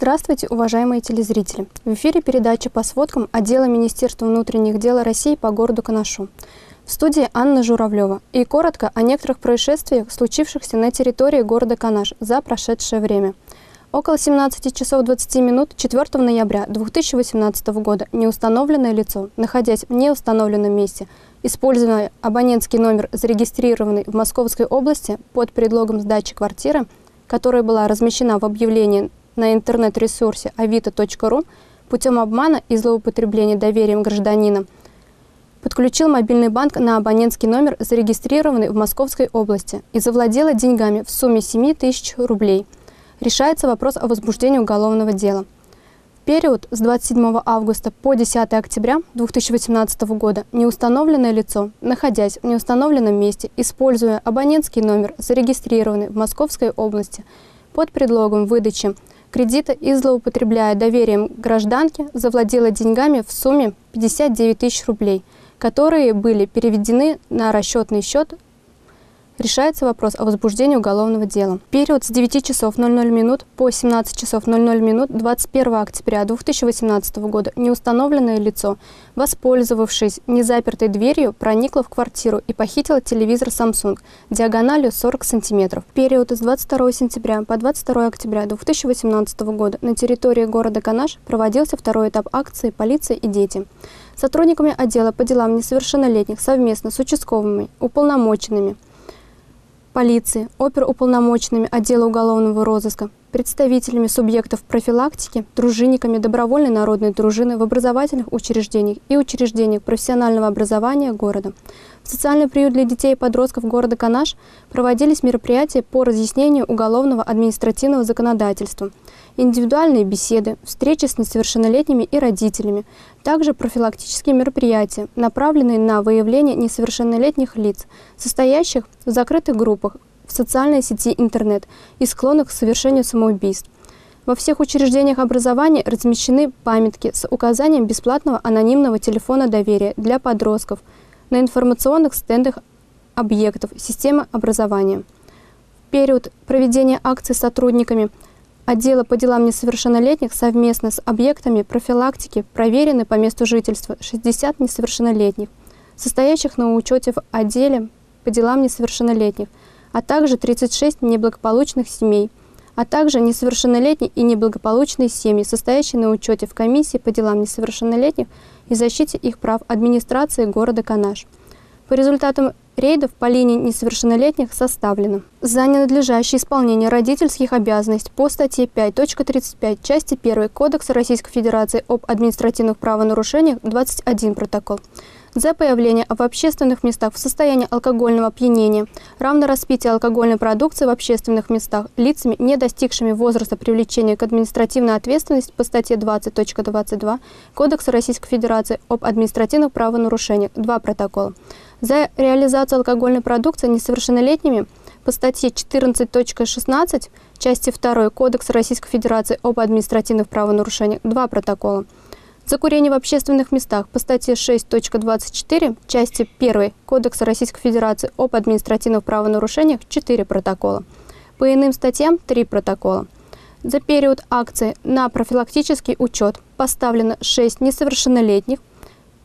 Здравствуйте, уважаемые телезрители! В эфире передача по сводкам отдела Министерства внутренних дел России по городу Канашу. В студии Анна Журавлева. И коротко о некоторых происшествиях, случившихся на территории города Канаш за прошедшее время. Около 17 часов 20 минут 4 ноября 2018 года неустановленное лицо, находясь в неустановленном месте, используя абонентский номер, зарегистрированный в Московской области под предлогом сдачи квартиры, которая была размещена в объявлении на интернет-ресурсе avito.ru, путем обмана и злоупотребления доверием гражданина, подключил мобильный банк на абонентский номер, зарегистрированный в Московской области, и завладела деньгами в сумме 7 тысяч рублей. Решается вопрос о возбуждении уголовного дела. В период с 27 августа по 10 октября 2018 года неустановленное лицо, находясь в неустановленном месте, используя абонентский номер, зарегистрированный в Московской области, под предлогом выдачи кредита и злоупотребляя доверием гражданки, завладела деньгами в сумме 59 тысяч рублей, которые были переведены на расчетный счет. Решается вопрос о возбуждении уголовного дела. В период с 9 часов 00 минут по 17 часов 00 минут 21 октября 2018 года неустановленное лицо, воспользовавшись незапертой дверью, проникло в квартиру и похитило телевизор Samsung диагональю 40 см. В период с 22 сентября по 22 октября 2018 года на территории города Канаш проводился второй этап акции «Полиция и дети». Сотрудниками отдела по делам несовершеннолетних совместно с участковыми, уполномоченными полиции, оперуполномоченными отдела уголовного розыска, представителями субъектов профилактики, дружинниками добровольной народной дружины в образовательных учреждениях и учреждениях профессионального образования города. В социальный приют для детей и подростков города Канаш проводились мероприятия по разъяснению уголовного административного законодательства, индивидуальные беседы, встречи с несовершеннолетними и родителями, также профилактические мероприятия, направленные на выявление несовершеннолетних лиц, состоящих в закрытых группах в социальной сети интернет и склонных к совершению самоубийств. Во всех учреждениях образования размещены памятки с указанием бесплатного анонимного телефона доверия для подростков на информационных стендах объектов системы образования. В период проведения акций сотрудниками отдела по делам несовершеннолетних совместно с объектами профилактики проверены по месту жительства 60 несовершеннолетних, состоящих на учете в отделе по делам несовершеннолетних, а также 36 неблагополучных семей, а также несовершеннолетние и неблагополучные семьи, состоящие на учете в комиссии по делам несовершеннолетних и защите их прав администрации города Канаш. По результатам рейдов по линии несовершеннолетних составлено за ненадлежащее исполнение родительских обязанностей по статье 5.35 части 1 Кодекса Российской Федерации об административных правонарушениях 21 протокол. За появление в общественных местах в состоянии алкогольного опьянения, равно распитие алкогольной продукции в общественных местах лицами, не достигшими возраста привлечения к административной ответственности по статье 20.22 Кодекса Российской Федерации об административных правонарушениях 2 протокола. За реализацию алкогольной продукции несовершеннолетними по статье 14.16 части 2 Кодекса Российской Федерации об административных правонарушениях 2 протокола. За курение в общественных местах по статье 6.24 части 1 Кодекса Российской Федерации об административных правонарушениях 4 протокола. По иным статьям 3 протокола. За период акции на профилактический учет поставлено 6 несовершеннолетних,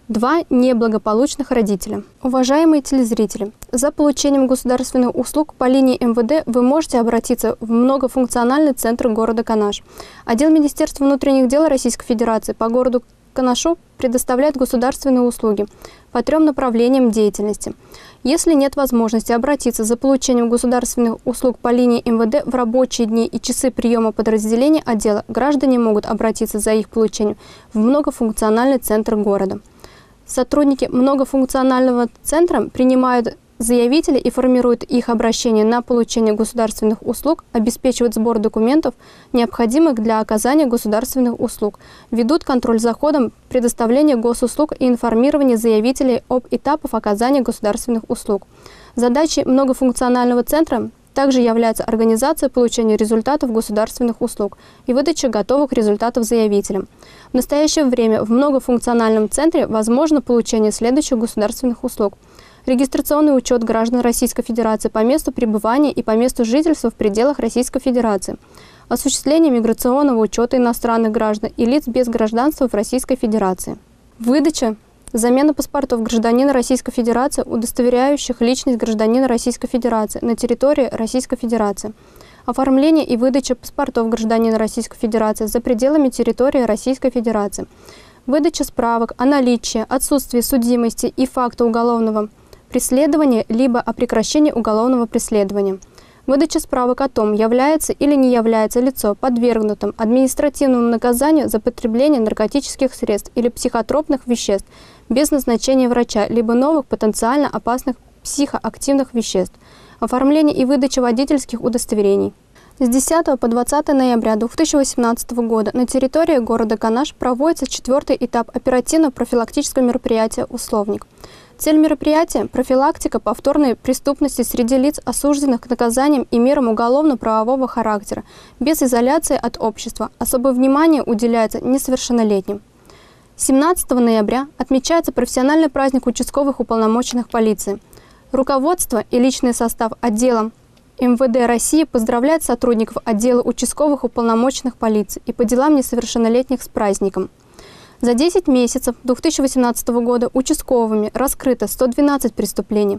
2 неблагополучных родителя. Уважаемые телезрители, за получением государственных услуг по линии МВД вы можете обратиться в многофункциональный центр города Канаш. Отдел Министерства внутренних дел Российской Федерации по городу Канашу предоставляет государственные услуги по 3 направлениям деятельности. Если нет возможности обратиться за получением государственных услуг по линии МВД в рабочие дни и часы приема подразделения отдела, граждане могут обратиться за их получением в многофункциональный центр города. Сотрудники многофункционального центра принимают заявителей и формируют их обращение на получение государственных услуг, обеспечивают сбор документов, необходимых для оказания государственных услуг, ведут контроль за ходом предоставления госуслуг и информирование заявителей об этапах оказания государственных услуг. Задачей многофункционального центра также является организация получения результатов государственных услуг и выдача готовых результатов заявителям. В настоящее время в многофункциональном центре возможно получение следующих государственных услуг: регистрационный учет граждан Российской Федерации по месту пребывания и по месту жительства в пределах Российской Федерации, осуществление миграционного учета иностранных граждан и лиц без гражданства в Российской Федерации, выдача, замена паспортов гражданина Российской Федерации, удостоверяющих личность гражданина Российской Федерации на территории Российской Федерации, оформление и выдача паспортов гражданина Российской Федерации за пределами территории Российской Федерации, выдача справок о наличии, отсутствии судимости и факта уголовного преследования либо о прекращении уголовного преследования, выдача справок о том, является или не является лицо подвергнутым административному наказанию за потребление наркотических средств или психотропных веществ без назначения врача, либо новых потенциально опасных психоактивных веществ, оформление и выдача водительских удостоверений. С 10 по 20 ноября 2018 года на территории города Канаш проводится 4-й этап оперативно-профилактического мероприятия «Условник». Цель мероприятия – профилактика повторной преступности среди лиц, осужденных к наказаниям и мерам уголовно-правового характера, без изоляции от общества. Особое внимание уделяется несовершеннолетним. 17 ноября отмечается профессиональный праздник участковых уполномоченных полиции. Руководство и личный состав отдела МВД России поздравляет сотрудников отдела участковых уполномоченных полиции и по делам несовершеннолетних с праздником. За 10 месяцев 2018 года участковыми раскрыто 112 преступлений.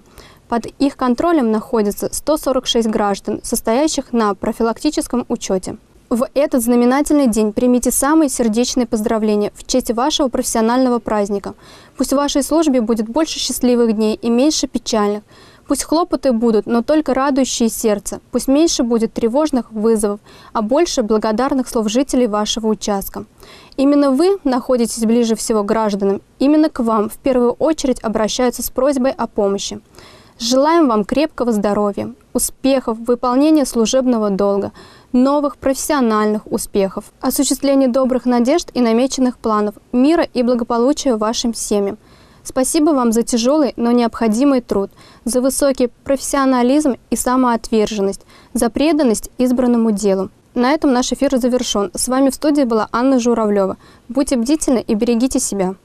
Под их контролем находятся 146 граждан, состоящих на профилактическом учете. В этот знаменательный день примите самые сердечные поздравления в честь вашего профессионального праздника. Пусть в вашей службе будет больше счастливых дней и меньше печальных. Пусть хлопоты будут, но только радующие сердце. Пусть меньше будет тревожных вызовов, а больше благодарных слов жителей вашего участка. Именно вы находитесь ближе всего к гражданам. Именно к вам в первую очередь обращаются с просьбой о помощи. Желаем вам крепкого здоровья, успехов, выполнения служебного долга, новых профессиональных успехов, осуществления добрых надежд и намеченных планов, мира и благополучия вашим семьям. Спасибо вам за тяжелый, но необходимый труд, за высокий профессионализм и самоотверженность, за преданность избранному делу. На этом наш эфир завершен. С вами в студии была Анна Журавлева. Будьте бдительны и берегите себя.